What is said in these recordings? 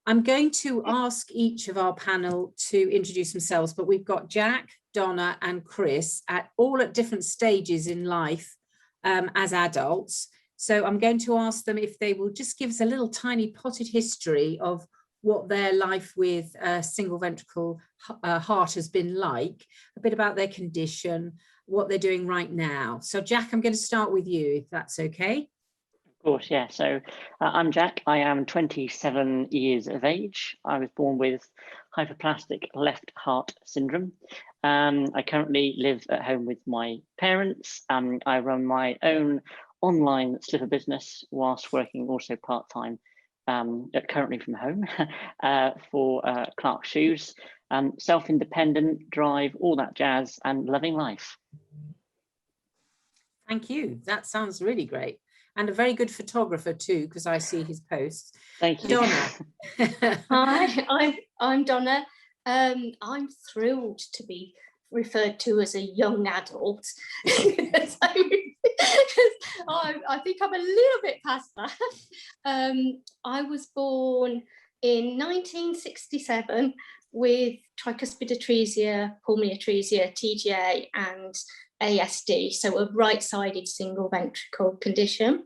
I'm going to ask each of our panel to introduce themselves, but we've got Jack, Donna and Chris all at different stages in life as adults. So I'm going to ask them if they will just give us a little tiny potted history of what their life with a single ventricle heart has been like, a bit about their condition, what they're doing right now. So Jack, I'm going to start with you, if that's okay. Of course, yeah. So I'm Jack. I am 27 years of age. I was born with hyperplastic left heart syndrome. I currently live at home with my parents. I run my own online slipper business whilst working also part-time, currently from home for Clark Shoes. Self-independent, drive, all that jazz, and loving life. Thank you. That sounds really great. And a very good photographer too, because I see his posts. Thank you. Donna. Hi, I'm Donna. I'm thrilled to be referred to as a young adult. I think I'm a little bit past that. I was born in 1967 with tricuspid atresia, pulmonary atresia, TGA, and ASD, so a right-sided single ventricle condition.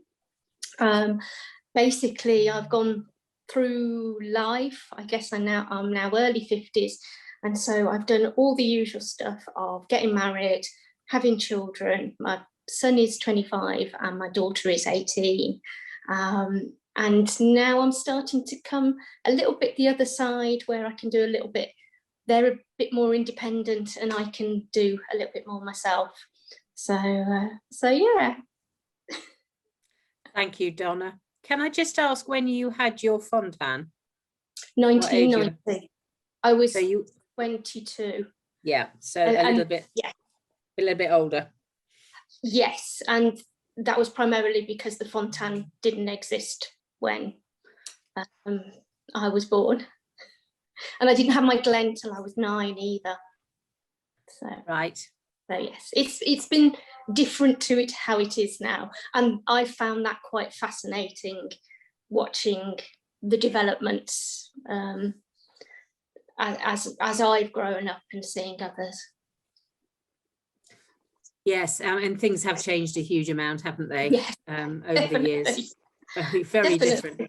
Basically, I've gone through life. I guess I'm now early 50s, and so I've done all the usual stuff of getting married, having children. My son is 25 and my daughter is 18. And now I'm starting to come a little bit the other side, where I can do a little bit. They're a bit more independent and I can do a little bit more myself. So yeah. Thank you, Donna. Can I just ask when you had your Fontan? 1990. I was so you 22. Yeah, so a little bit older. Yes, and that was primarily because the Fontan didn't exist when I was born. And I didn't have my Glen till I was 9 either. So right. So yes, it's been different to how it is now, and I found that quite fascinating, watching the developments as I've grown up and seeing others. Yes, and things have changed a huge amount, haven't they? Yes, over definitely. the years. Very different.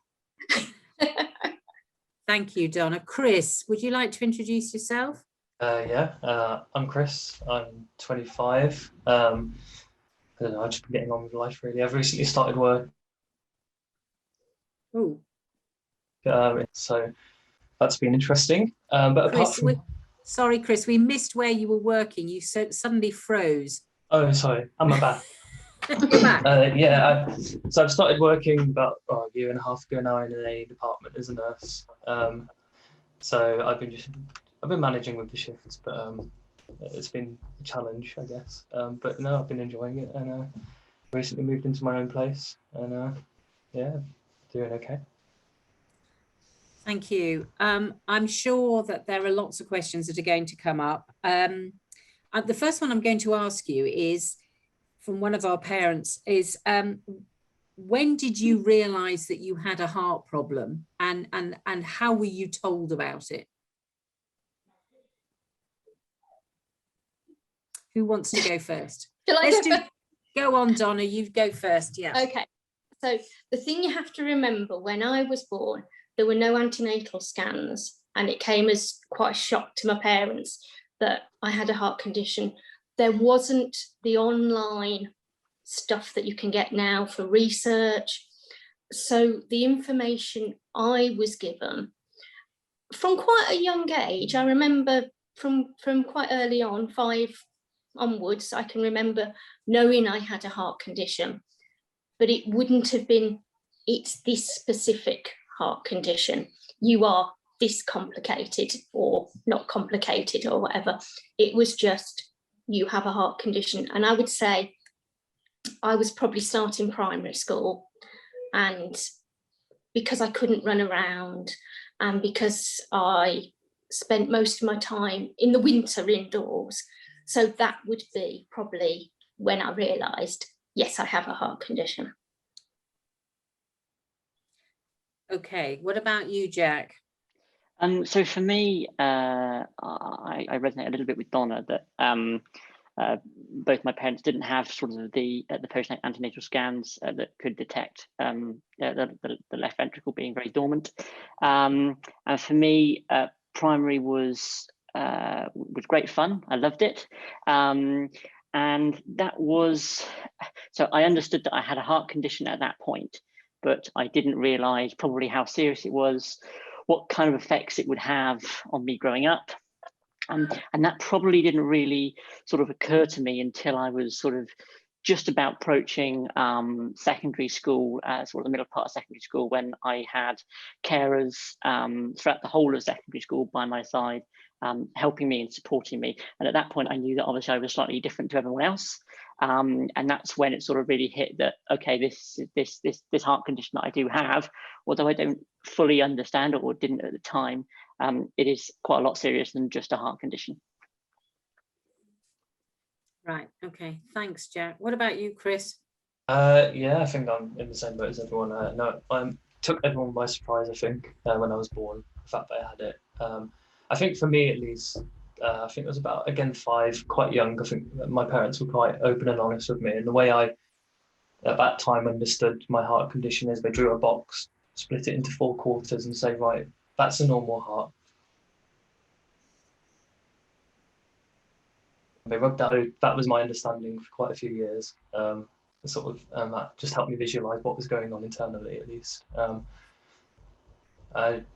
Thank you, Donna. Chris, would you like to introduce yourself? I'm Chris. I'm 25. I don't know, I've just been getting on with life really. I've recently started work. Oh. So that's been interesting. But Chris, apart from... sorry, Chris, we missed where you were working. You suddenly froze. Oh, sorry, I'm back. You're back. So I've started working about a year and a half ago now in an A department as a nurse. So I've been managing with the shifts, but it's been a challenge, I guess. But no, I've been enjoying it, and recently moved into my own place, and yeah, doing okay. Thank you. I'm sure that there are lots of questions that are going to come up. The first one I'm going to ask you is from one of our parents is, when did you realize that you had a heart problem, and how were you told about it? Who wants to go first? Go on, Donna, you go first. Yeah. Okay. So the thing you have to remember, when I was born, there were no antenatal scans, and it came as quite a shock to my parents that I had a heart condition. There wasn't the online stuff that you can get now for research. So the information I was given from quite a young age, I remember from quite early on, 5 onwards, I can remember knowing I had a heart condition, but it wouldn't have been, it's this specific heart condition. You are this complicated or not complicated or whatever. It was just, you have a heart condition. And I would say I was probably starting primary school, and because I couldn't run around and because I spent most of my time in the winter indoors, so that would be probably when I realised, yes, I have a heart condition. Okay, what about you, Jack? So for me, I resonate a little bit with Donna that both my parents didn't have sort of the post-antenatal scans that could detect the left ventricle being very dormant. And for me, primary was great fun. I loved it. And that was, so I understood that I had a heart condition at that point, but I didn't realize probably how serious it was, what kind of effects it would have on me growing up. And that probably didn't really sort of occur to me until I was sort of just about approaching secondary school, sort of the middle part of secondary school, when I had carers throughout the whole of secondary school by my side, helping me and supporting me. And at that point, I knew that obviously I was slightly different to everyone else. And that's when it sort of really hit that, okay, this heart condition that I do have, although I don't fully understand it or didn't at the time, it is quite a lot serious than just a heart condition. Right. Okay. Thanks, Jack. What about you, Chris? Yeah, I think I'm in the same boat as everyone. No, I took everyone by surprise, I think, when I was born, the fact that I had it. I think for me, at least, I think it was about, again, 5, quite young. I think my parents were quite open and honest with me. And the way I, at that time, understood my heart condition is they drew a box, split it into 4 quarters and say, right, that's a normal heart. They rubbed out, that was my understanding for quite a few years. That just helped me visualize what was going on internally, at least.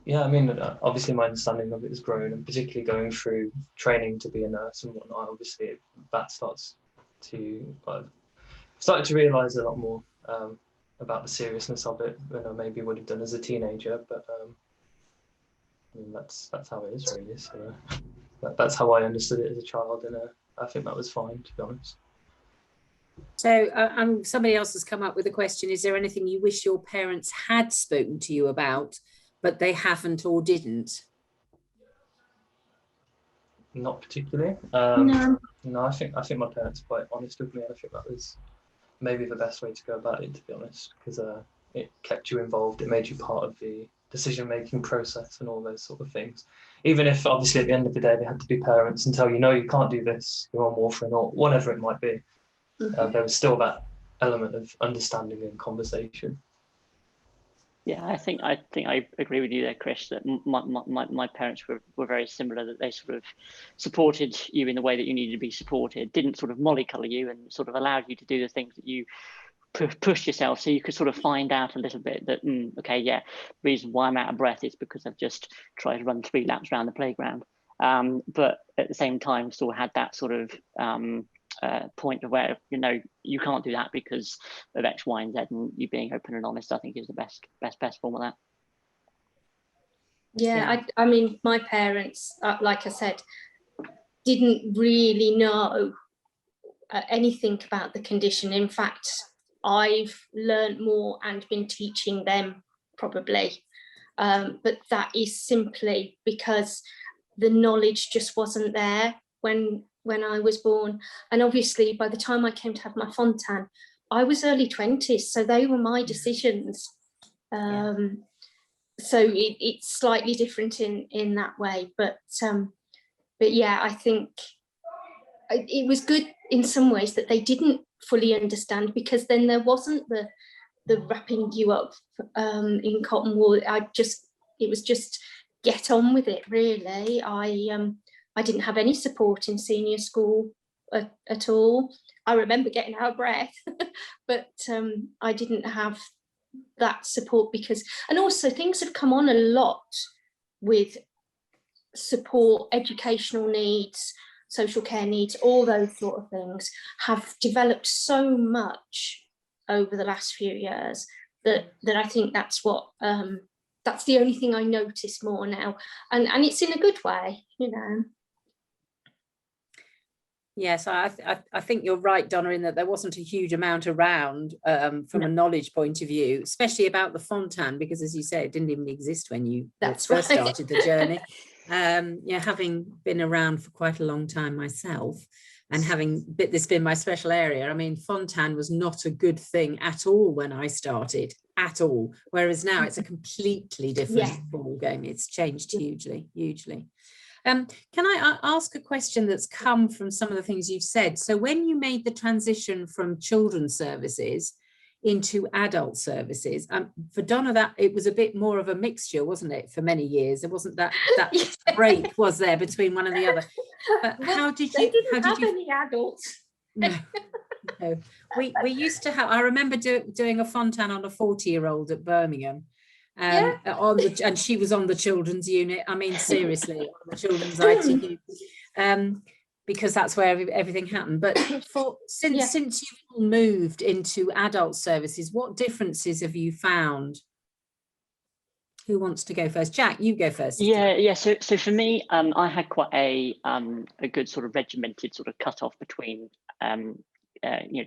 Yeah, I mean, obviously my understanding of it has grown, and particularly going through training to be a nurse and whatnot, obviously that started to realize a lot more about the seriousness of it than I maybe would have done as a teenager. But I mean, that's how it is, really. So that's how I understood it as a child, and I think that was fine, to be honest. So somebody else has come up with a question. Is there anything you wish your parents had spoken to you about, but they haven't or didn't? Not particularly. No. I think my parents are quite honest with me, and I think that was maybe the best way to go about it, to be honest, because it kept you involved. It made you part of the decision-making process and all those sort of things. Even if obviously at the end of the day they had to be parents and tell you, no, you can't do this, you're on warfarin or whatever it might be. There was still that element of understanding and conversation. Yeah, I think I agree with you there, Chris, that my parents were very similar, that they sort of supported you in the way that you needed to be supported, didn't sort of mollycoddle you, and sort of allowed you to do the things that you push yourself, so you could sort of find out a little bit that, okay, yeah, the reason why I'm out of breath is because I've just tried to run 3 laps around the playground. But at the same time, still had that sort of point of where, you know, you can't do that because of X, Y, and Z, and you being open and honest, I think, is the best form of that. Yeah. I mean, my parents, like I said, didn't really know anything about the condition. In fact, I've learned more and been teaching them probably, but that is simply because the knowledge just wasn't there when I was born. And obviously by the time I came to have my Fontan, I was early 20s, so they were my decisions. So it's slightly different in that way, but yeah, I think it was good in some ways that they didn't fully understand, because then there wasn't the wrapping you up in cotton wool. It was just get on with it, really. I didn't have any support in senior school at all. I remember getting out of breath, but I didn't have that support and also things have come on a lot with support, educational needs, social care needs, all those sort of things have developed so much over the last few years that I think that's the only thing I notice more now, and it's in a good way, you know. Yes, I think you're right, Donna, in that there wasn't a huge amount around from a knowledge point of view, especially about the Fontan, because as you say, it didn't even exist when you first started the journey. Yeah, having been around for quite a long time myself, and having this been my special area, I mean, Fontan was not a good thing at all when I started, at all. Whereas now it's a completely different ball game. It's changed hugely, hugely. Can I ask a question that's come from some of the things you've said? So when you made the transition from children's services into adult services, for Donna, that it was a bit more of a mixture, wasn't it, for many years? There wasn't that break, was there, between one and the other? But well, how did they you didn't have any adults? No, no. We used to have, I remember doing a Fontan on a 40-year-old at Birmingham, and she was on the children's unit. I mean, seriously, on the children's ITU, because that's where everything happened. But since you've all moved into adult services, what differences have you found? Who wants to go first? Jack, you go first. So for me, I had quite a good sort of regimented sort of cutoff between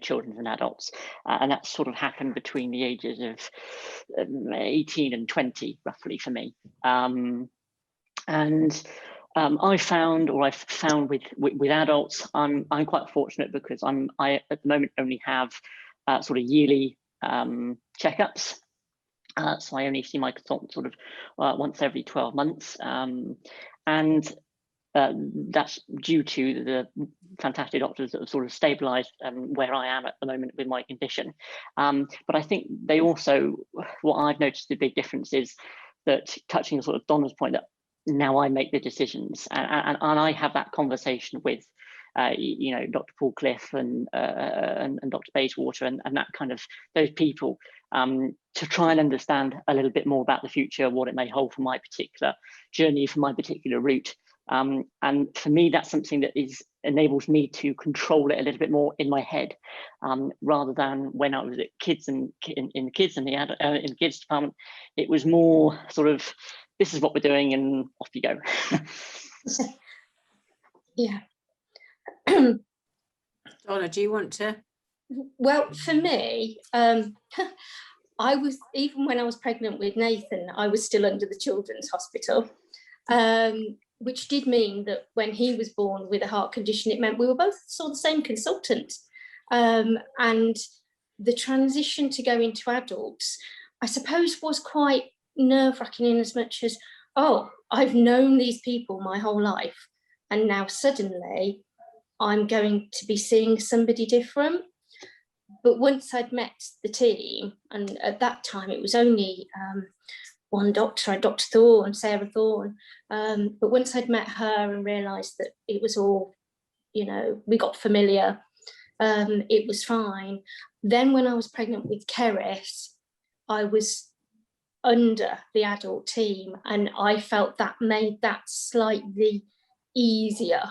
children and adults, and that sort of happened between the ages of 18 and 20, roughly, for me. I've found with adults, I'm quite fortunate because I at the moment only have sort of yearly checkups. So I only see my consultant sort of once every 12 months, and that's due to the fantastic doctors that have sort of stabilised where I am at the moment with my condition. But I think they also, what I've noticed the big difference is that, touching sort of Donna's point, that now I make the decisions, and I have that conversation with Dr. Paul Cliff and Dr. Bayswater and that kind of those people, to try and understand a little bit more about the future, what it may hold for my particular journey, for my particular route. And for me, that's something that enables me to control it a little bit more in my head, rather than when I was at kids and in the kids department. It was more sort of, this is what we're doing and off you go. Yeah. Donna, do you want to? Well, for me, I was, even when I was pregnant with Nathan, I was still under the children's hospital, which did mean that when he was born with a heart condition, it meant we were both saw the same consultant. And the transition to go into adults, I suppose, was quite nerve-wracking, in as much as, oh, I've known these people my whole life, and now suddenly I'm going to be seeing somebody different. But once I'd met the team, and at that time it was only one doctor, Dr. Thorne, Sarah Thorne, but once I'd met her and realised that it was all, we got familiar, it was fine. Then when I was pregnant with Keris, I was under the adult team, and I felt that made that slightly easier,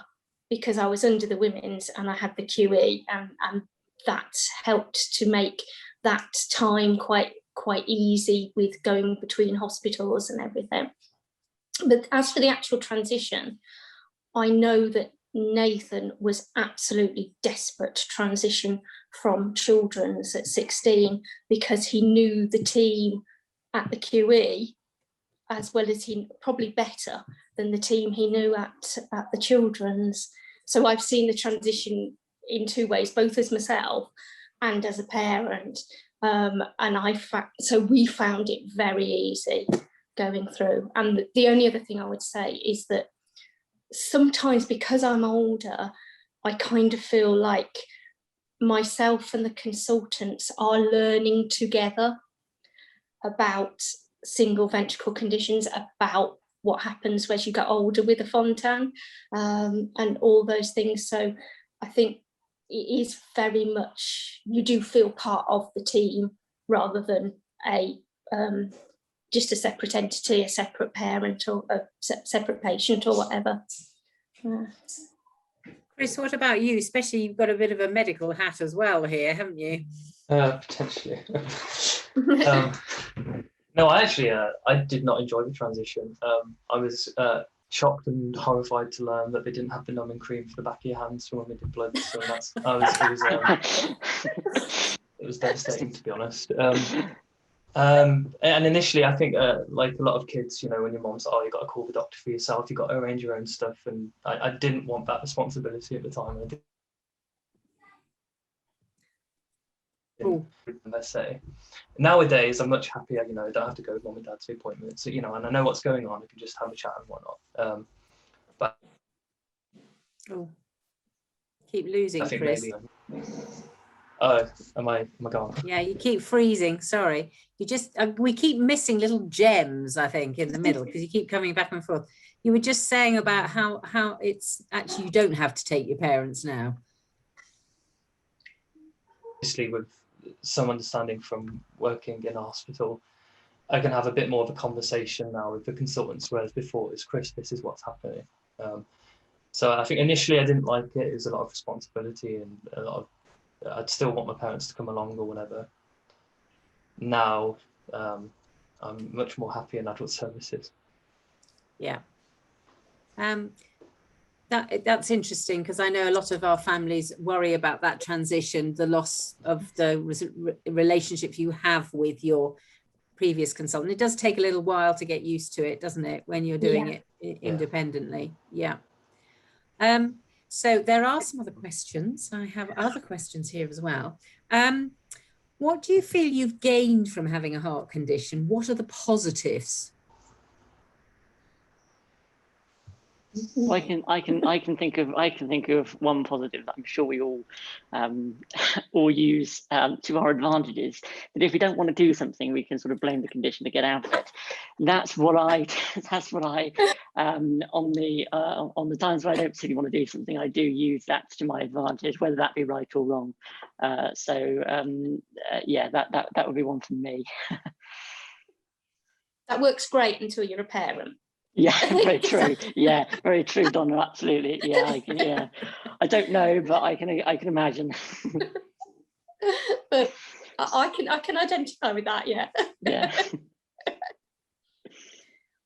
because I was under the women's and I had the QE, and that helped to make that time quite easy with going between hospitals and everything. But as for the actual transition, I know that Nathan was absolutely desperate to transition from children's at 16, because he knew the team at the QE as well as probably better than the team he knew at the children's. So I've seen the transition in two ways, both as myself and as a parent. So we found it very easy going through. And the only other thing I would say is that sometimes, because I'm older, I kind of feel like myself and the consultants are learning together about single ventricle conditions, about what happens as you get older with a Fontan, and all those things. So I think it is very much, you do feel part of the team rather than just a separate entity, a separate parent or a separate patient or whatever. Chris, what about you? Especially, you've got a bit of a medical hat as well here, haven't you? Potentially. No, I did not enjoy the transition. I was shocked and horrified to learn that they didn't have the numbing cream for the back of your hands for when they did blood. So it was devastating, to be honest. And initially, I think like a lot of kids, when your mom's like, oh, you got to call the doctor for yourself, you got to arrange your own stuff, and I didn't want that responsibility at the time. I let's say. Nowadays, I'm much happier, you know, I don't have to go with mum and dad to appointments, you know, and I know what's going on. I can just have a chat and whatnot. But keep losing, I think Chris. maybe. Am I gone? Yeah, you keep freezing. Sorry, you just we keep missing little gems, I think, in the middle because you keep coming back and forth. You were just saying about how it's actually you don't have to take your parents now. Obviously, with some understanding from working in a hospital, I can have a bit more of a conversation now with the consultants, whereas before it's Chris, this is what's happening. So I think initially I didn't like it. It was a lot of responsibility and a lot of, I'd still want my parents to come along or whatever. Now I'm much more happy in adult services. Yeah. That's interesting because I know a lot of our families worry about that transition, the loss of the relationship you have with your previous consultant. It does take a little while to get used to it, doesn't it, when you're doing it independently? Yeah. So there are some other questions. I have other questions here as well. What do you feel you've gained from having a heart condition? What are the positives? I can think of one positive that I'm sure we all use to our advantages. That if we don't want to do something, we can sort of blame the condition to get out of it. That's what I on the times where I don't particularly want to do something, I do use that to my advantage, whether that be right or wrong. Yeah, that would be one for me. That works great until you're a parent. Yeah, very true. Yeah, very true, Donna. Absolutely. Yeah, I don't know, but I can imagine. But I can identify with that. Yeah. Yeah.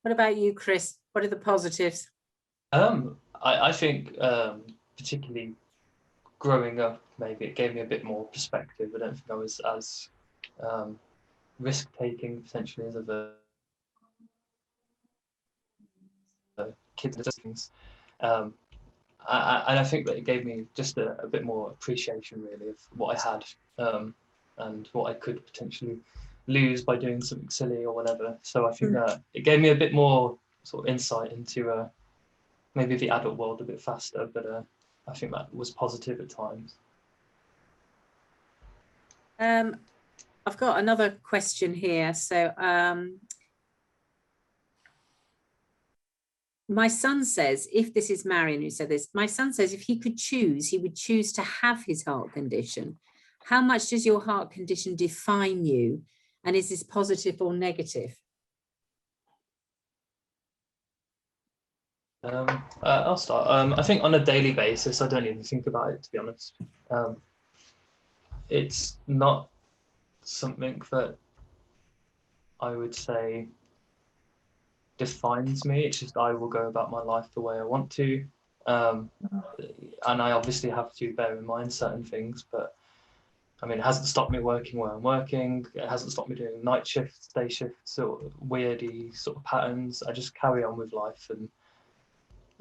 What about you, Chris? What are the positives? I think particularly growing up, maybe it gave me a bit more perspective. I don't think I was as risk-taking potentially as other kids and things. And I think that it gave me just a bit more appreciation really of what I had and what I could potentially lose by doing something silly or whatever. So I think that it gave me a bit more sort of insight into maybe the adult world a bit faster, but I think that was positive at times. I've got another question here. So my son says, if this is Marion who said this, my son says if he could choose, he would choose to have his heart condition. How much does your heart condition define you? And is this positive or negative? I'll start. I think on a daily basis, I don't even think about it, to be honest. It's not something that I would say defines me. It's just I will go about my life the way I want to. And I obviously have to bear in mind certain things, but I mean, it hasn't stopped me working where I'm working. It hasn't stopped me doing night shifts, day shifts, sort of weirdy sort of patterns. I just carry on with life and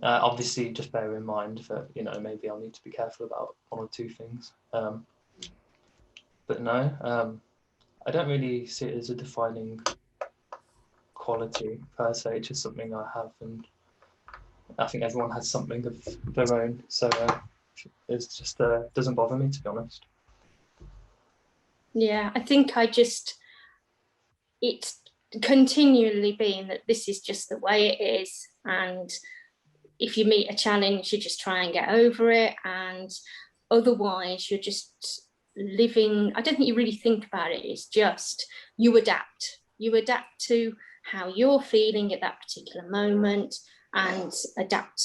obviously just bear in mind that, you know, maybe I'll need to be careful about one or two things. But no, I don't really see it as a defining quality per se. It's just something I have, and I think everyone has something of their own. So it's just doesn't bother me, to be honest. Yeah, I think it's continually been that this is just the way it is, and if you meet a challenge, you just try and get over it, and otherwise you're just living. I don't think you really think about it. It's just you adapt to how you're feeling at that particular moment and adapt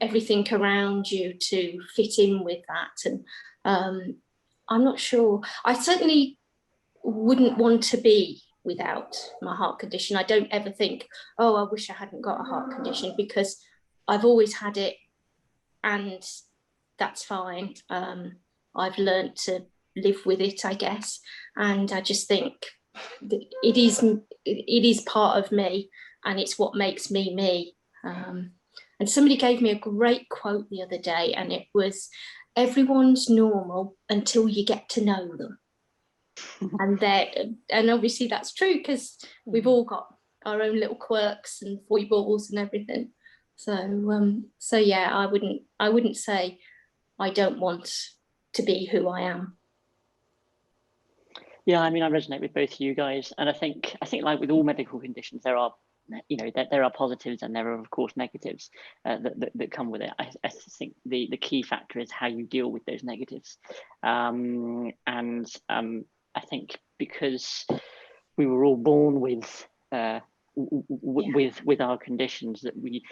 everything around you to fit in with that. And I'm not sure. I certainly wouldn't want to be without my heart condition. I don't ever think, oh, I wish I hadn't got a heart condition, because I've always had it and that's fine. I've learned to live with it, I guess. And I just think that it is part of me, and it's what makes me me. And somebody gave me a great quote the other day, and it was, everyone's normal until you get to know them. and obviously that's true, because we've all got our own little quirks and foibles and everything. So yeah, I wouldn't say I don't want to be who I am. Yeah, I mean, I resonate with both of you guys, and I think like with all medical conditions, there are, you know, there are positives and there are of course negatives that come with it. I think the key factor is how you deal with those negatives, and I think because we were all born with with our conditions, that we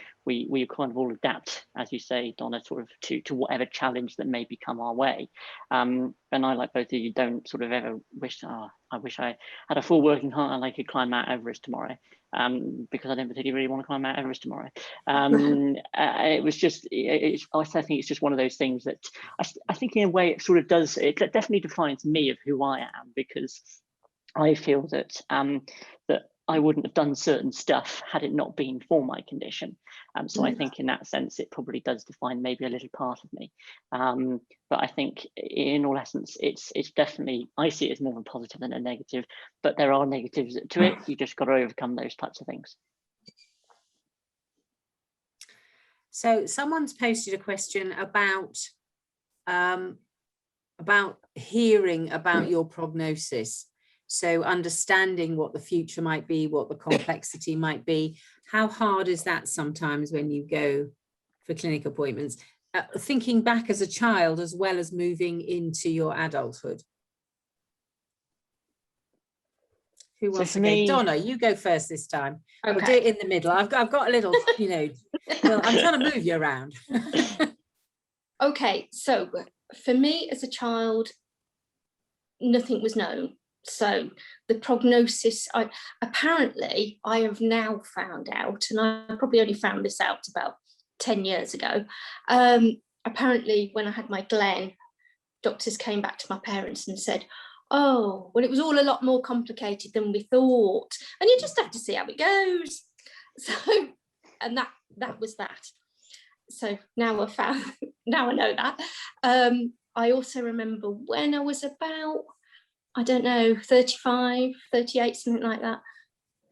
kind of all adapt, as you say, Donna, sort of to whatever challenge that may become our way. And I, like both of you, don't sort of ever wish, oh, I wish I had a full working heart and I could climb Mount Everest tomorrow, because I don't particularly really want to climb Mount Everest tomorrow. It was just, I think it's just one of those things that I think in a way it sort of does, it definitely defines me of who I am, because I feel that that I wouldn't have done certain stuff had it not been for my condition. So I think in that sense, it probably does define maybe a little part of me. But I think in all essence, it's definitely, I see it as more of a positive than a negative, but there are negatives to it. You just got to overcome those types of things. So someone's posted a question about hearing about your prognosis. So understanding what the future might be, what the complexity might be. How hard is that sometimes when you go for clinic appointments? Thinking back as a child as well as moving into your adulthood. Who wants to go? Donna, you go first this time. Okay. We'll do it in the middle. I've got a little, you know, well, I'm trying to move you around. Okay, so for me as a child, nothing was known. So the prognosis, apparently I have now found out, and I probably only found this out about 10 years ago. Apparently when I had my Glen, doctors came back to my parents and said, oh, well, it was all a lot more complicated than we thought. And you just have to see how it goes. So, and that was that. So now now I know that. I also remember when I was about, I don't know, 35, 38, something like that,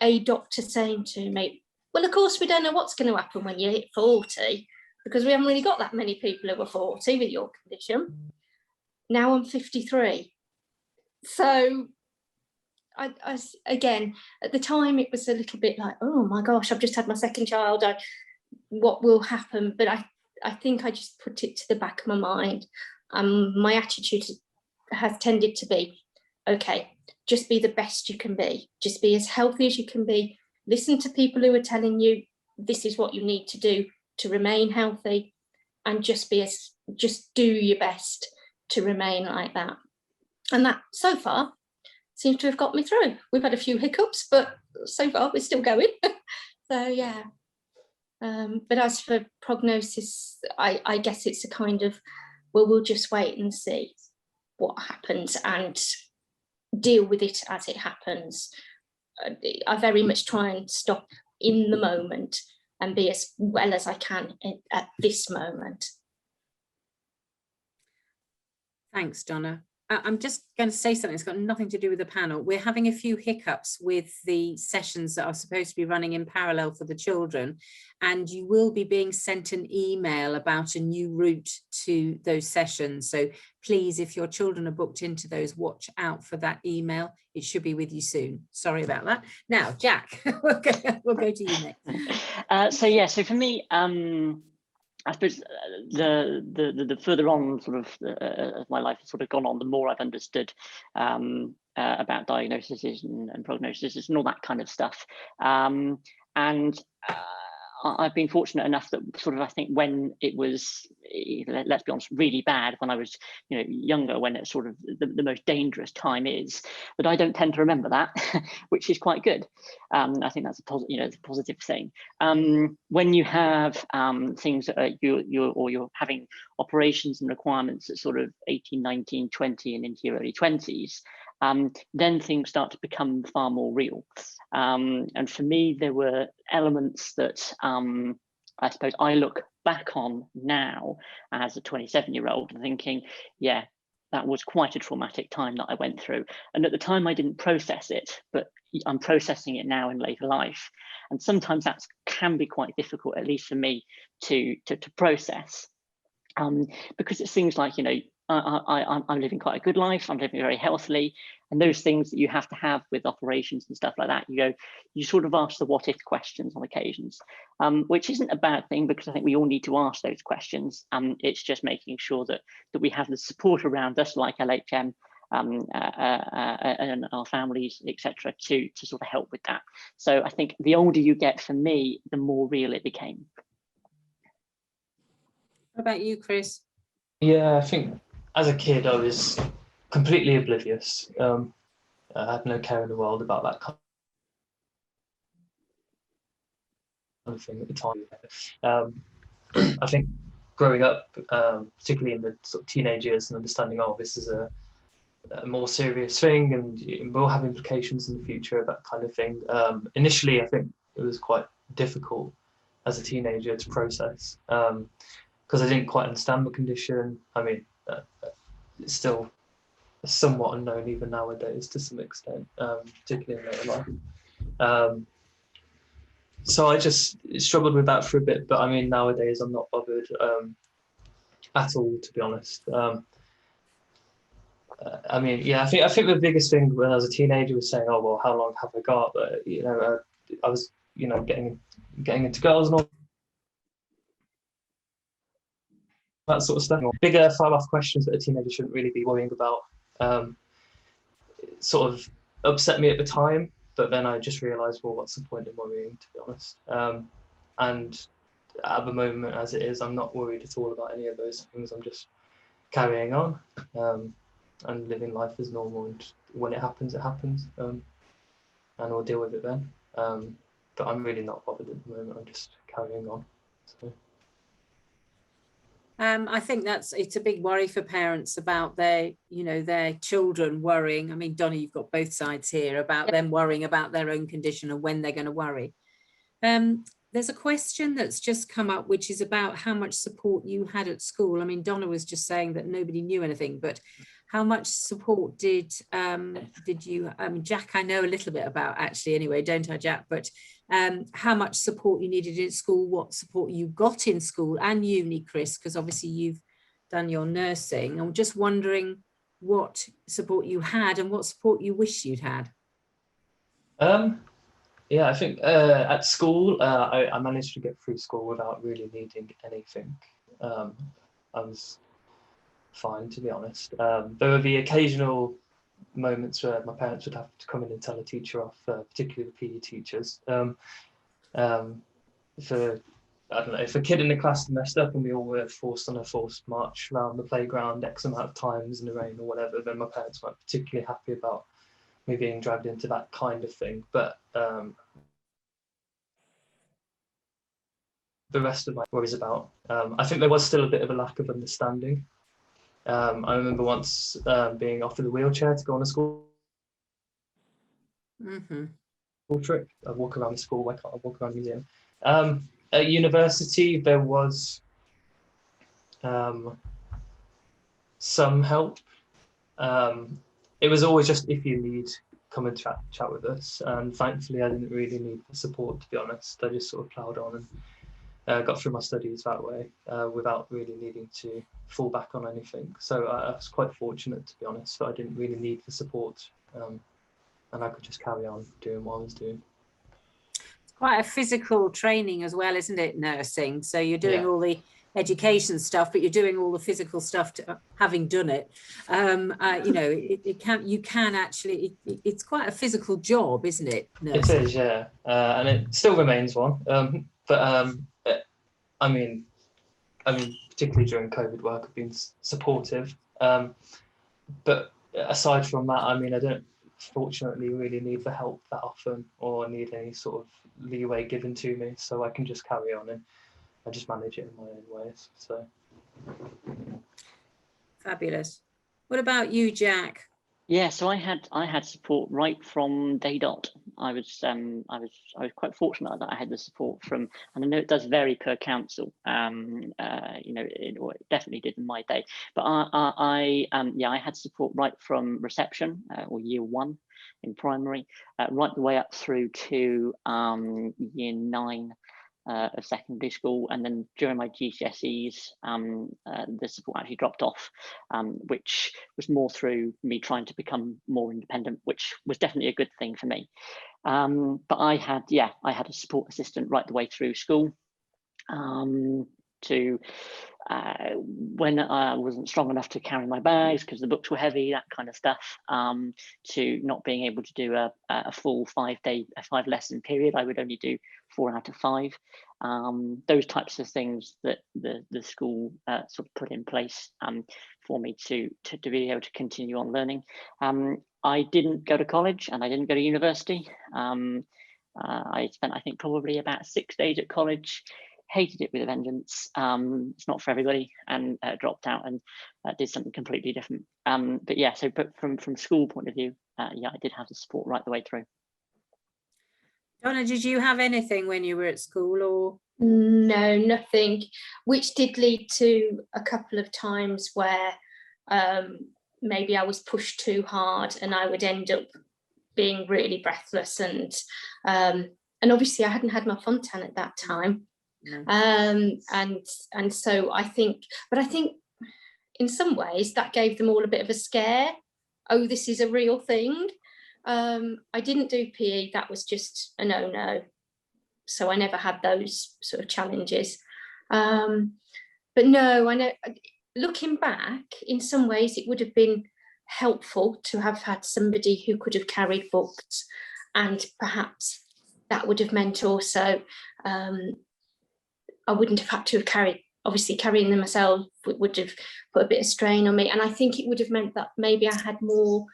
a doctor saying to me, well, of course, we don't know what's going to happen when you hit 40, because we haven't really got that many people who are 40 with your condition. Now I'm 53. So I again, at the time, it was a little bit like, oh my gosh, I've just had my second child. What will happen? But I think I just put it to the back of my mind. My attitude has tended to be, okay, just be the best you can be. Just be as healthy as you can be. Listen to people who are telling you this is what you need to do to remain healthy, and just do your best to remain like that. And that so far seems to have got me through. We've had a few hiccups, but so far we're still going. So yeah. But as for prognosis, I guess it's a kind of, well, we'll just wait and see what happens and deal with it as it happens. I very much try and stop in the moment and be as well as I can at this moment. Thanks, Donna. I'm just going to say something that's got nothing to do with the panel. We're having a few hiccups with the sessions that are supposed to be running in parallel for the children, and you will be being sent an email about a new route to those sessions. So please, if your children are booked into those, watch out for that email. It should be with you soon. Sorry about that. Now, Jack, we'll go to you next. So for me, I suppose the further on sort of as my life has sort of gone on, the more I've understood about diagnoses and prognoses and all that kind of stuff. I've been fortunate enough that sort of, I think when it was, let's be honest, really bad, when I was, you know, younger, when it's sort of the most dangerous time is, that I don't tend to remember that, which is quite good. I think that's a positive thing. When you have things that you're having operations and requirements at sort of 18, 19, 20 and into your early 20s, then things start to become far more real. And for me, there were elements that I suppose I look back on now as a 27-year-old and thinking, yeah, that was quite a traumatic time that I went through. And at the time I didn't process it, but I'm processing it now in later life. And sometimes that can be quite difficult, at least for me, to process. Because it seems like, you know, I'm living quite a good life, I'm living very healthily, and those things that you have to have with operations and stuff like that, you sort of ask the what if questions on occasions, which isn't a bad thing, because I think we all need to ask those questions. It's just making sure that we have the support around us, like LHM, and our families, etc., to sort of help with that. So I think the older you get, for me, the more real it became. What about you, Chris? Yeah, I think as a kid I was completely oblivious. I had no care in the world about that kind of thing at the time. I think growing up, particularly in the sort of teenage years, and understanding, oh, this is a more serious thing and it will have implications in the future, that kind of thing. Initially, I think it was quite difficult as a teenager to process, because I didn't quite understand the condition. I mean, it's still somewhat unknown even nowadays to some extent, particularly in later life. So I just struggled with that for a bit, but I mean, nowadays I'm not bothered at all, to be honest. I mean, yeah, I think the biggest thing when I was a teenager was saying, oh, well, how long have I got? But, you know, I was, you know, getting into girls and all that sort of stuff. Bigger, far off questions that a teenager shouldn't really be worrying about. It sort of upset me at the time, but then I just realised, well, what's the point in worrying, to be honest? And at the moment, as it is, I'm not worried at all about any of those things. I'm just carrying on and living life as normal. And when it happens, it happens, and we'll deal with it then. But I'm really not bothered at the moment. I'm just carrying on. So. I think it's a big worry for parents about their children worrying. I mean, Donna, you've got both sides here about them worrying about their own condition and when they're going to worry. There's a question that's just come up, which is about how much support you had at school. I mean, Donna was just saying that nobody knew anything, but how much support did you, Jack, I know a little bit about actually anyway, don't I, Jack? But how much support you needed in school, what support you got in school and uni, Chris, because obviously you've done your nursing. I'm just wondering what support you had and what support you wish you'd had. Yeah, I think at school, I managed to get through school without really needing anything. I was fine, to be honest. There were the occasional moments where my parents would have to come in and tell a teacher off, particularly the PE teachers. If a kid in the class messed up and we all were forced on a forced march around the playground X amount of times in the rain or whatever, then my parents weren't particularly happy about me being dragged into that kind of thing. But the rest of my worries about, I think there was still a bit of a lack of understanding. I remember once being offered a wheelchair to go on a school trip. I walk around the school, why can't I walk around the museum? At university, there was some help. It was always just, if you need, come and chat with us. And thankfully, I didn't really need the support, to be honest. I just sort of ploughed on and got through my studies that way without really needing to fall back on anything. So I was quite fortunate, to be honest, that I didn't really need the support, and I could just carry on doing what I was doing. It's quite a physical training as well, isn't it, nursing? So you're doing all the education stuff, but you're doing all the physical stuff to, having done it. You can actually, it's quite a physical job, isn't it, nursing? It is, yeah, and it still remains one. I mean, particularly during COVID work, I've been supportive. But aside from that, I mean, I don't fortunately really need the help that often or need any sort of leeway given to me, so I can just carry on and I just manage it in my own ways. So fabulous. What about you, Jack? Yeah, so I had support right from day dot. I was quite fortunate that I had the support from, and I know it does vary per council. You know, it definitely did in my day. But I had support right from reception or year 1 in primary, right the way up through to year 9 of secondary school, and then during my GCSEs, the support actually dropped off, which was more through me trying to become more independent, which was definitely a good thing for me. But I had a support assistant right the way through school. To when I wasn't strong enough to carry my bags because the books were heavy, that kind of stuff, to not being able to do a full 5 lesson period. I would only do 4 out of 5. Those types of things that the school sort of put in place for me to be able to continue on learning. I didn't go to college and I didn't go to university. I spent, I think, probably about 6 days at college. Hated it with a vengeance. It's not for everybody, and dropped out and did something completely different. But yeah, so but from school point of view, yeah, I did have the support right the way through. Donna, did you have anything when you were at school, or? No, nothing, which did lead to a couple of times where maybe I was pushed too hard and I would end up being really breathless, and obviously I hadn't had my fontan at that time. No. And so I think in some ways that gave them all a bit of a scare. Oh, this is a real thing. I didn't do PE, that was just a no. So I never had those sort of challenges. But no, I know, looking back, in some ways it would have been helpful to have had somebody who could have carried books, and perhaps that would have meant also I wouldn't have had to have carrying them myself would have put a bit of strain on me. And I think it would have meant that maybe I had more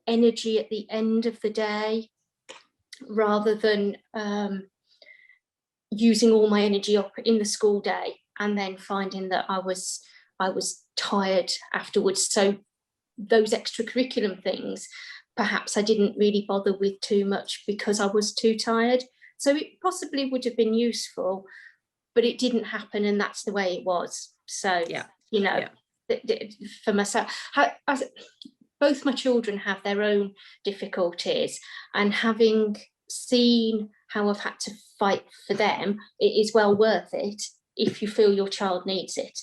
energy at the end of the day, rather than using all my energy up in the school day and then finding that I was tired afterwards. So those extracurricular things, perhaps I didn't really bother with too much because I was too tired. So it possibly would have been useful, but it didn't happen, and that's the way it was. So, yeah, you know, yeah. For myself, both my children have their own difficulties, and having seen how I've had to fight for them, it is well worth it if you feel your child needs it.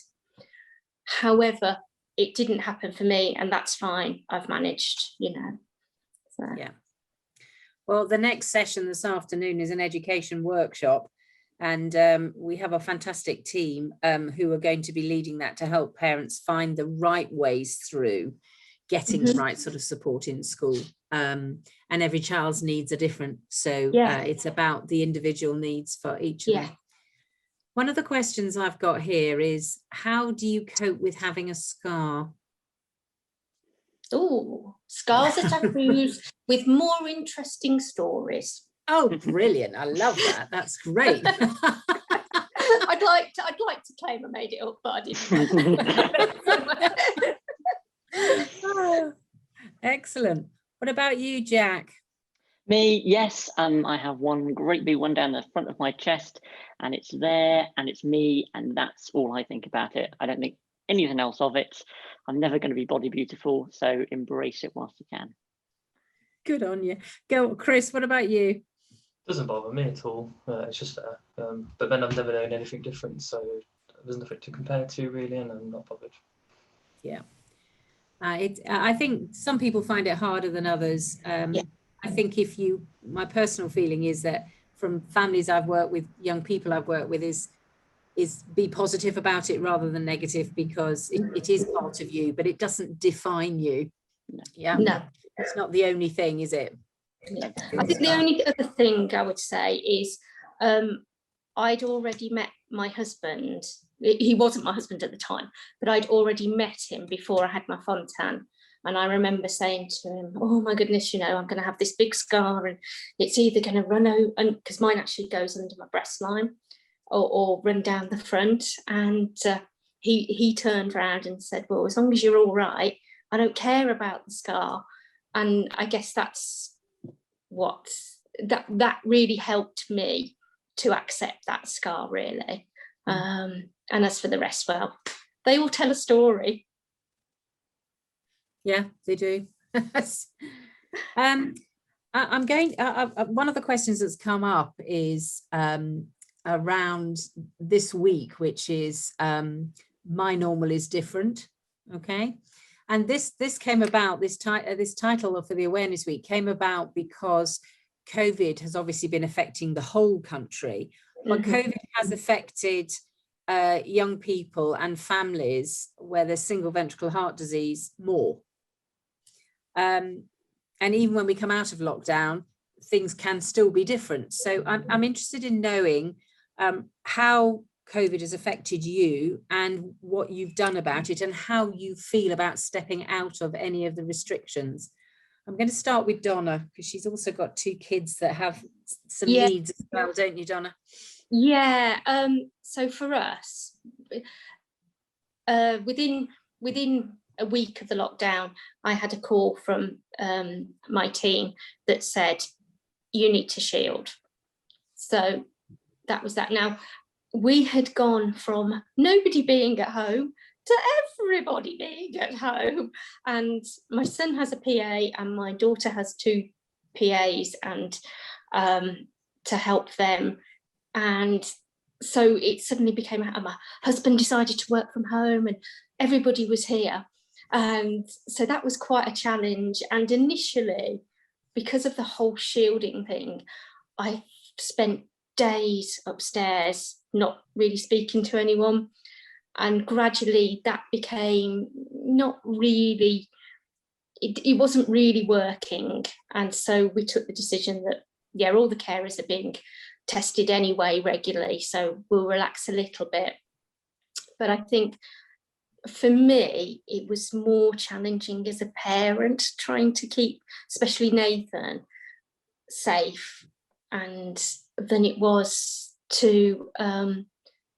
However, it didn't happen for me, and that's fine. I've managed, you know. So. Yeah. Well, the next session this afternoon is an education workshop. And we have a fantastic team who are going to be leading that to help parents find the right ways through getting the right sort of support in school. And every child's needs are different. So it's about the individual needs for each of them. One of the questions I've got here is, how do you cope with having a scar? Oh, scars are tattoos with more interesting stories. Oh, brilliant. I love that. That's great. I'd like to claim I made it up, but I didn't. Oh, excellent. What about you, Jack? Me, yes. I have one great big one down the front of my chest, and it's there, and it's me, and that's all I think about it. I don't think anything else of it. I'm never going to be body beautiful, so embrace it whilst you can. Good on you. Go, Chris, what about you? Doesn't bother me at all. It's just there. But then I've never known anything different, so there's nothing to compare to really, and I'm not bothered. Yeah. I think some people find it harder than others. I think my personal feeling is that from families I've worked with, young people I've worked with, is be positive about it rather than negative, because it is part of you, but it doesn't define you. Yeah. No. It's not the only thing, is it? Yeah. I think the only other thing I would say is I'd already met my husband. He wasn't my husband at the time, but I'd already met him before I had my fontan. And I remember saying to him, oh my goodness, you know, I'm going to have this big scar, and it's either going to run out, and because mine actually goes under my breast line, or run down the front. And he turned around and said, well, as long as you're all right, I don't care about the scar. And I guess that's what that really helped me to accept that scar, really. And as for the rest, well, they all tell a story. Yeah, they do. I'm going, one of the questions that's come up is around this week, which is My Normal is Different. Okay. And this came about, this title for the Awareness Week came about because COVID has obviously been affecting the whole country, but COVID has affected young people and families where there's single ventricle heart disease more. And even when we come out of lockdown, things can still be different. So I'm interested in knowing how COVID has affected you and what you've done about it and how you feel about stepping out of any of the restrictions. I'm going to start with Donna, because she's also got 2 kids that have some needs as well, don't you, Donna? Yeah. So for us, within a week of the lockdown, I had a call from my team that said, you need to shield. So that was that. Now, we had gone from nobody being at home to everybody being at home. And my son has a PA and my daughter has 2 PAs and to help them. And so it suddenly became, my husband decided to work from home and everybody was here. And so that was quite a challenge. And initially, because of the whole shielding thing, I spent days upstairs not really speaking to anyone. And gradually that became not really, it wasn't really working. And so we took the decision that, yeah, all the carers are being tested anyway regularly, so we'll relax a little bit. But I think for me, it was more challenging as a parent, trying to keep, especially Nathan, safe, and than it was to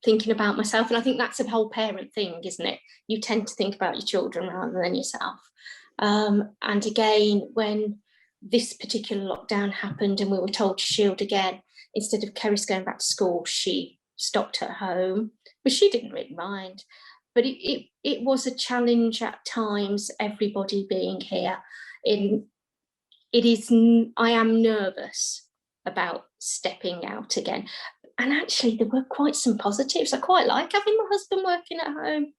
thinking about myself. And I think that's a whole parent thing, isn't it? You tend to think about your children rather than yourself. And again, when this particular lockdown happened and we were told to shield again, instead of Keris going back to school, she stopped at home, but she didn't really mind. But it was a challenge at times, everybody being here. I am nervous about stepping out again. And actually, there were quite some positives. I quite like having my husband working at home.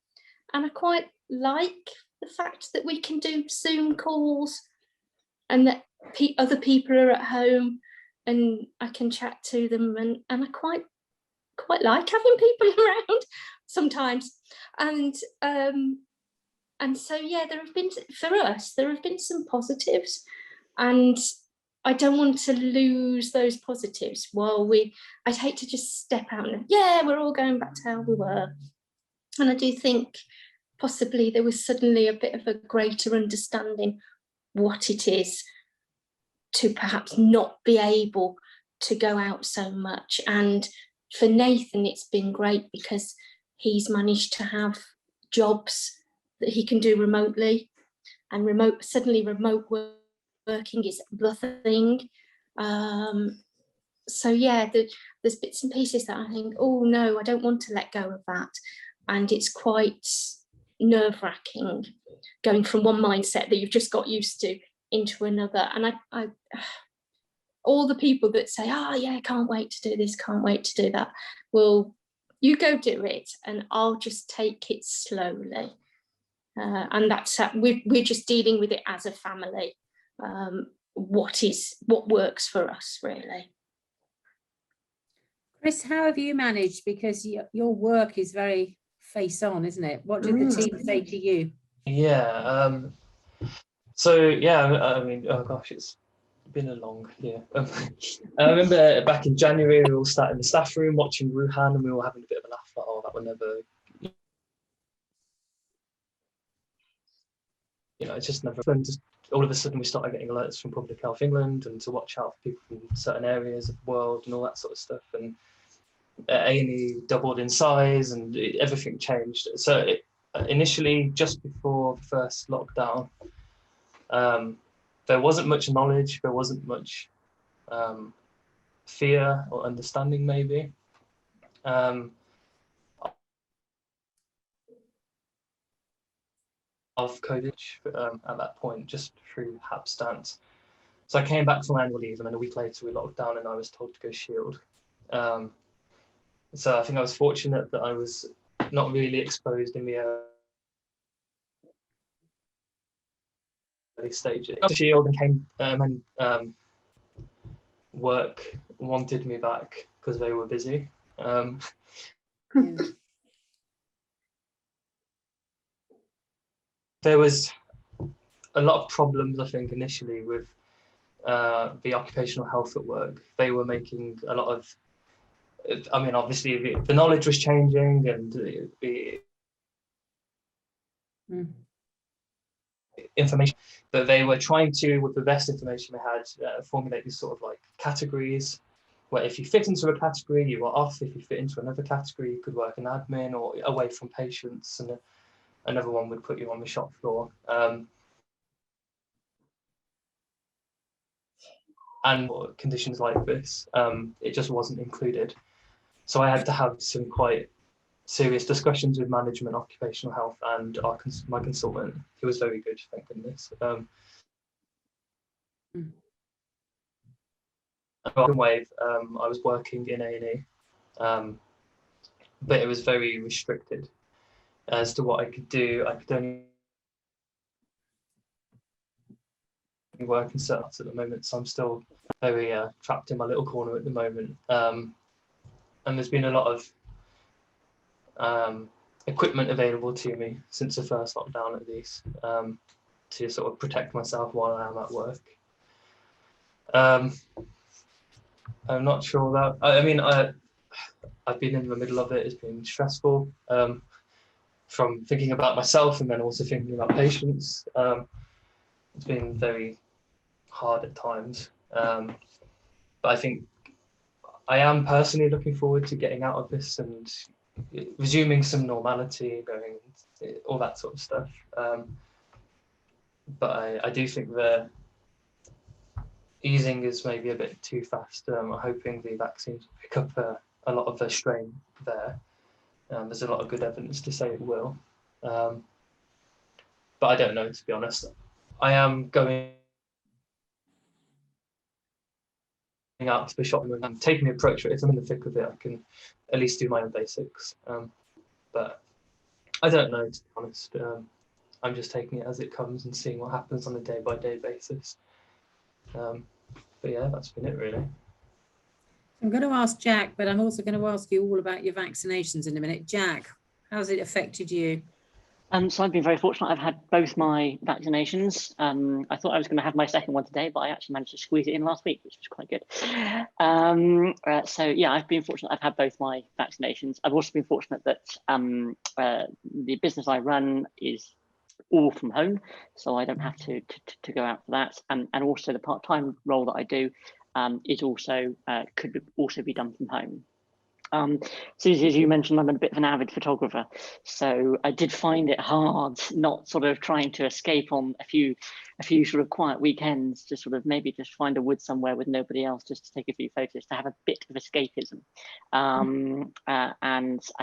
And I quite like the fact that we can do Zoom calls and that other people are at home and I can chat to them. And I quite like having people around sometimes. And so, yeah, there have been some positives. And I don't want to lose those positives I'd hate to just step out and, yeah, we're all going back to how we were. And I do think possibly there was suddenly a bit of a greater understanding what it is to perhaps not be able to go out so much. And for Nathan, it's been great because he's managed to have jobs that he can do remotely, and remote working is the thing. So yeah, there's bits and pieces that I think, oh no, I don't want to let go of that. And it's quite nerve-wracking going from one mindset that you've just got used to into another. And I all the people that say, yeah, can't wait to do this, can't wait to do that, well, you go do it and I'll just take it slowly. And that's we're just dealing with it as a family. What works for us, really. Chris, how have you managed? Because your work is very face on, isn't it? What did the team say to you? Yeah. So yeah, I mean, oh gosh, it's been a long year. I remember back in January, we all sat in the staff room watching Wuhan, and we were having a bit of a laugh, like, oh, that would never. It's just never. And just all of a sudden, we started getting alerts from Public Health England and to watch out for people from certain areas of the world and all that sort of stuff. And A&E doubled in size, and everything changed. So initially, just before the first lockdown, there wasn't much knowledge, there wasn't much fear or understanding maybe. Of COVID at that point, just through hapstance. So I came back from annual leave, and then a week later we locked down and I was told to go Shield. So I think I was fortunate that I was not really exposed in the early stages. I got to Shield and came and work wanted me back because they were busy. There was a lot of problems, I think, initially with the occupational health at work. They were making a lot of, I mean, obviously the knowledge was changing, and the information that they were trying to, with the best information they had, formulate these sort of like categories, where if you fit into a category, you are off. If you fit into another category, you could work in admin or away from patients, and another one would put you on the shop floor. And conditions like this, it just wasn't included. So I had to have some quite serious discussions with management, occupational health, and my consultant, who was very good, thank goodness. Wave, I was working in A&E, but it was very restricted as to what I could do. I could only work in setups at the moment, so I'm still very trapped in my little corner at the moment. And there's been a lot of equipment available to me since the first lockdown, at least, to sort of protect myself while I am at work. I'm not sure that, I mean, I've been in the middle of it. It's been stressful, from thinking about myself and then also thinking about patients. It's been very hard at times, but I think I am personally looking forward to getting out of this and resuming some normality, going, all that sort of stuff. But I do think the easing is maybe a bit too fast. I'm hoping the vaccines will pick up a lot of the strain there. There's a lot of good evidence to say it will. But I don't know, to be honest. I am going out to the shop and I'm taking the approach that if I'm in the thick of it, I can at least do my own basics. But I don't know, to be honest. I'm just taking it as it comes and seeing what happens on a day-by-day basis. But yeah, that's been it really. I'm going to ask Jack, but I'm also going to ask you all about your vaccinations in a minute. Jack, how's it affected you? So I've been very fortunate. I've had both my vaccinations. I thought I was going to have my second one today, but I actually managed to squeeze it in last week, which was quite good. So yeah, I've been fortunate. I've had both my vaccinations. I've also been fortunate that the business I run is all from home, so I don't have to go out for that. And also the part-time role that I do is also could also be done from home. Suzie, as you mentioned, I'm a bit of an avid photographer, so I did find it hard not sort of trying to escape on a few sort of quiet weekends to sort of maybe just find a wood somewhere with nobody else just to take a few photos, to have a bit of escapism. And I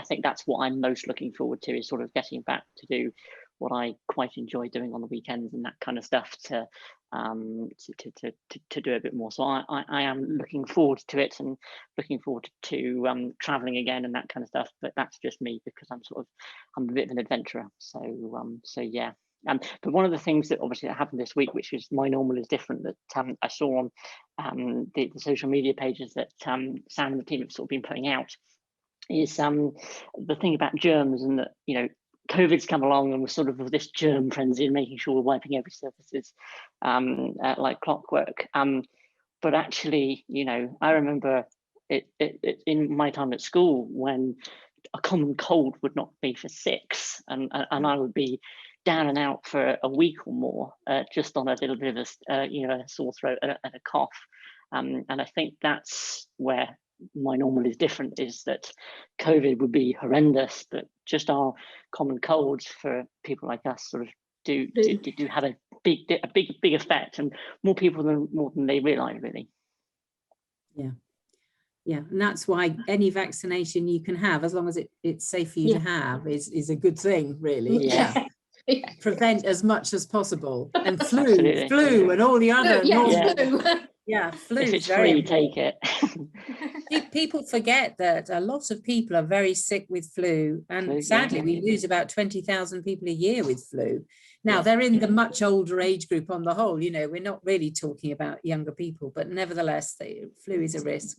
think that's what I'm most looking forward to, is sort of getting back to do what I quite enjoy doing on the weekends and that kind of stuff, to do a bit more. So I am looking forward to it and looking forward to traveling again and that kind of stuff. But that's just me, because I'm a bit of an adventurer. So yeah. But one of the things that obviously happened this week, which is my normal is different, that I saw on the social media pages that Sam and the team have sort of been putting out, is the thing about germs, and that, you know, COVID's come along and we're sort of with this germ frenzy and making sure we're wiping every surfaces like clockwork. But actually, you know, I remember it in my time at school when a common cold would not be for 6, and I would be down and out for a week or more, just on a little bit of a sore throat and a cough. And I think that's where my normal is different, is that COVID would be horrendous, but just our common colds for people like us sort of do have a big effect, and more than they realise, really. Yeah, and that's why any vaccination you can have, as long as it's safe for you to have, is a good thing, really. Yeah. Prevent as much as possible. And Absolutely. flu and all the other Flu. flu If is it's very free, important. take it. People forget that a lot of people are very sick with flu, and sadly we lose about 20,000 people a year with flu. Now they're in the much older age group on the whole, you know, we're not really talking about younger people, but nevertheless flu is a risk.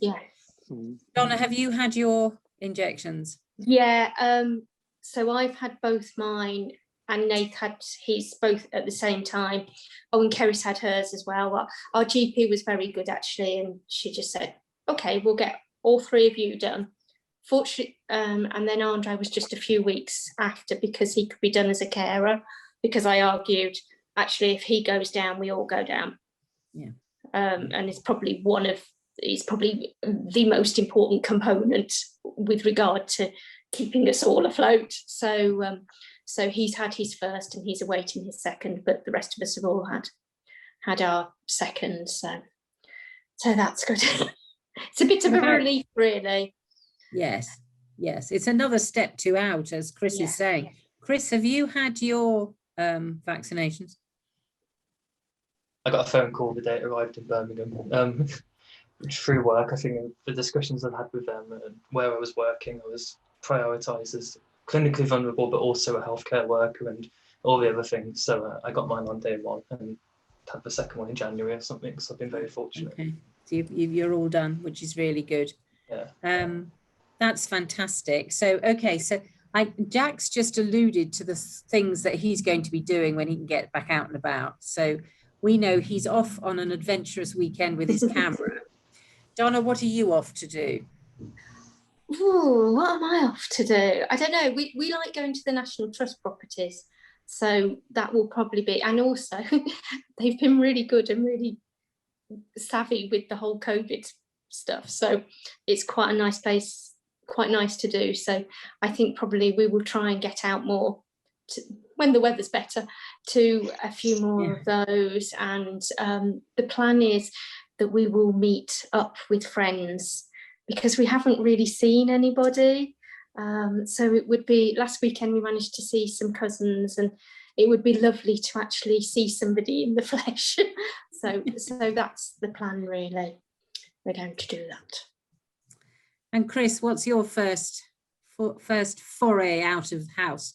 Donna, have you had your injections? Yeah, so I've had both mine, and Nate had his both at the same time. Oh, and Keris had hers as well. Our GP was very good, actually, and she just said, okay, we'll get all 3 of you done. Fortunately, and then Andre was just a few weeks after, because he could be done as a carer, because I argued, actually, if he goes down, we all go down. Yeah. And it's probably the most important component with regard to keeping us all afloat. So he's had his first and he's awaiting his second, but the rest of us have all had our second. So that's good. It's a bit of a relief, really. Yes, it's another step out, as Chris is saying. Chris, have you had your vaccinations? I got a phone call the day it arrived in Birmingham. Through work, I think the discussions I've had with them and where I was working, I was prioritised as clinically vulnerable, but also a healthcare worker and all the other things. So I got mine on day 1 and had the second one in January or something. So I've been very fortunate. Okay, so you're all done, which is really good. Yeah. That's fantastic. So Jack's just alluded to the things that he's going to be doing when he can get back out and about. So we know he's off on an adventurous weekend with his camera. Donna, what are you off to do? Ooh, what am I off to do? I don't know. We like going to the National Trust properties. So that will probably be, and also they've been really good and really savvy with the whole COVID stuff. So it's quite a nice place, quite nice to do. So I think probably we will try and get out more when the weather's better, to a few more of those. And the plan is that we will meet up with friends, because we haven't really seen anybody. So it would be, last weekend we managed to see some cousins, and it would be lovely to actually see somebody in the flesh. So that's the plan, really. We're going to do that. And Chris, what's your first foray out of the house?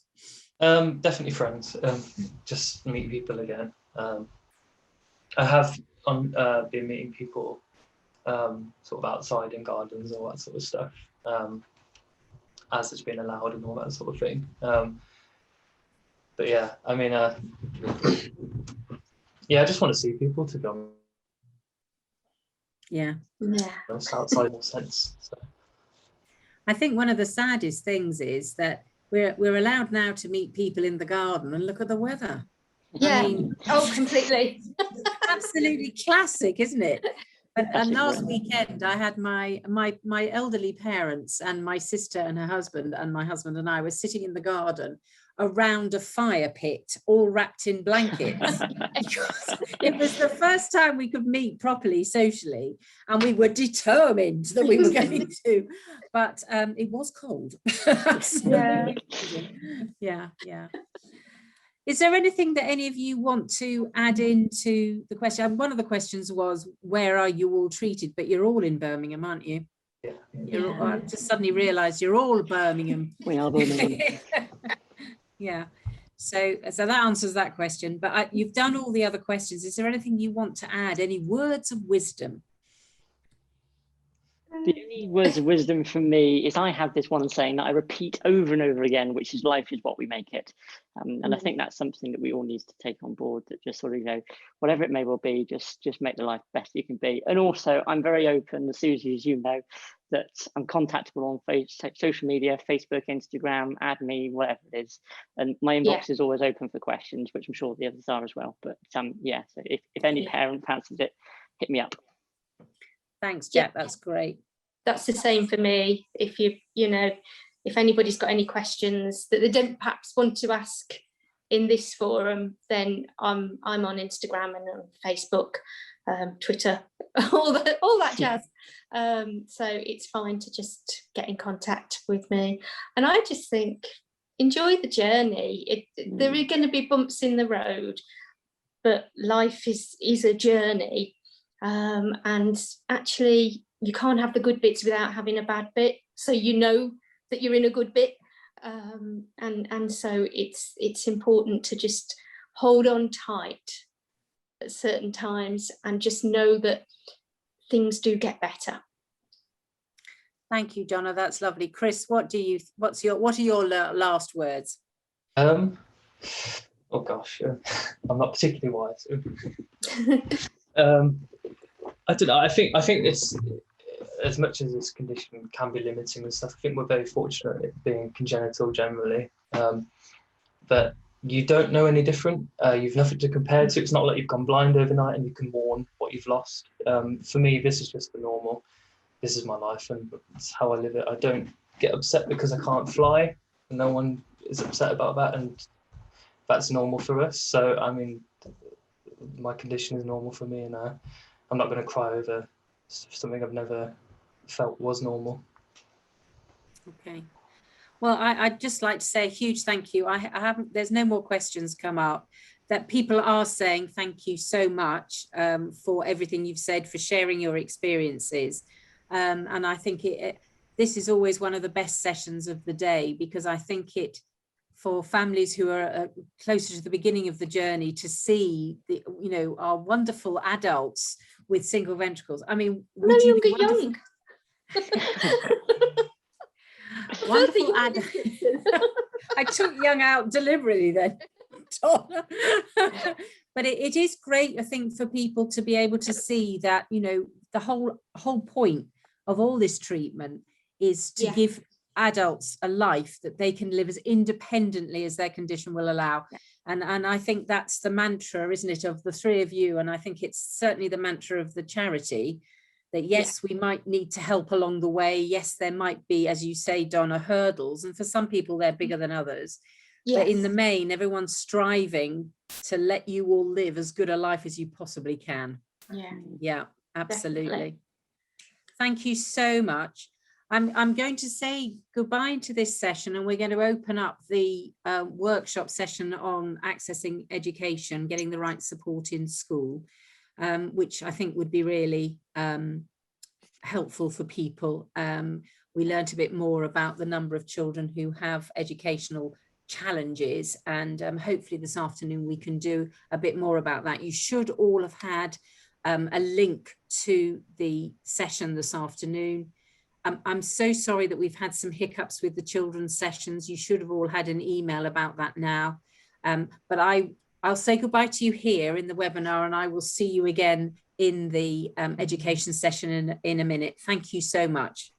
Definitely friends. Just meet people again. I have been meeting people sort of outside in gardens, all that sort of stuff, as it's been allowed and all that sort of thing. But yeah, I mean, I just want to see people, to be honest. Yeah. Outside more sense. So. I think one of the saddest things is that we're allowed now to meet people in the garden, and look at the weather. Yeah. I mean, completely. Absolutely classic, isn't it? And last weekend I had my elderly parents and my sister and her husband, and my husband and I were sitting in the garden around a fire pit, all wrapped in blankets. It was the first time we could meet properly socially, and we were determined that we were going to, but it was cold. Yeah. Is there anything that any of you want to add into the question? One of the questions was, where are you all treated? But you're all in Birmingham, aren't you? Yeah. I just suddenly realised you're all Birmingham. We are Birmingham. Yeah. So that answers that question. But you've done all the other questions. Is there anything you want to add? Any words of wisdom? The only words of wisdom from me is I have this one saying that I repeat over and over again, which is life is what we make it. And I think that's something that we all need to take on board, that just sort of, whatever it may well be, just make the life best you can be. And also, I'm very open, Suzie, as you know, that I'm contactable on social media, Facebook, Instagram, add me, whatever it is. And my inbox is always open for questions, which I'm sure the others are as well. But so if any parent fancies it, hit me up. Thanks, Jack. That's great. That's the same for me. If if anybody's got any questions that they don't perhaps want to ask in this forum, then I'm on Instagram and on Facebook, Twitter, all that jazz. So it's fine to just get in contact with me. And I just think, enjoy the journey. There are going to be bumps in the road, but life is a journey. And actually, you can't have the good bits without having a bad bit. So you know that you're in a good bit. And so it's important to just hold on tight at certain times and just know that things do get better. Thank you, Donna. That's lovely. Chris, what are your last words? Oh gosh, I'm not particularly wise. I don't know. I think this, as much as this condition can be limiting and stuff, I think we're very fortunate at being congenital generally. But you don't know any different. You've nothing to compare to. It's not like you've gone blind overnight and you can mourn what you've lost. For me, this is just the normal. This is my life and it's how I live it. I don't get upset because I can't fly. No one is upset about that, and that's normal for us. So, I mean, my condition is normal for me, and I'm not going to cry over something I've never felt was normal. Okay. Well, I'd just like to say a huge thank you. I haven't, there's no more questions come up. That people are saying thank you so much for everything you've said, for sharing your experiences. And I think this is always one of the best sessions of the day, because I think it, for families who are closer to the beginning of the journey, to see our wonderful adults with single ventricles. I mean, would you be young? Wonderful adult. I took young out deliberately then. But it is great, I think, for people to be able to see that, the whole point of all this treatment is to give adults a life that they can live as independently as their condition will allow. And I think that's the mantra, isn't it, of the three of you? And I think it's certainly the mantra of the charity, that yes, we might need to help along the way. Yes, there might be, as you say, Donna, hurdles. And for some people, they're bigger than others. Yes. But in the main, everyone's striving to let you all live as good a life as you possibly can. Yeah, absolutely. Definitely. Thank you so much. I'm going to say goodbye to this session, and we're going to open up the workshop session on accessing education, getting the right support in school, which I think would be really helpful for people. We learned a bit more about the number of children who have educational challenges, and hopefully this afternoon we can do a bit more about that. You should all have had a link to the session this afternoon. I'm so sorry that we've had some hiccups with the children's sessions. You should have all had an email about that now. But I'll say goodbye to you here in the webinar, and I will see you again in the education session in a minute. Thank you so much.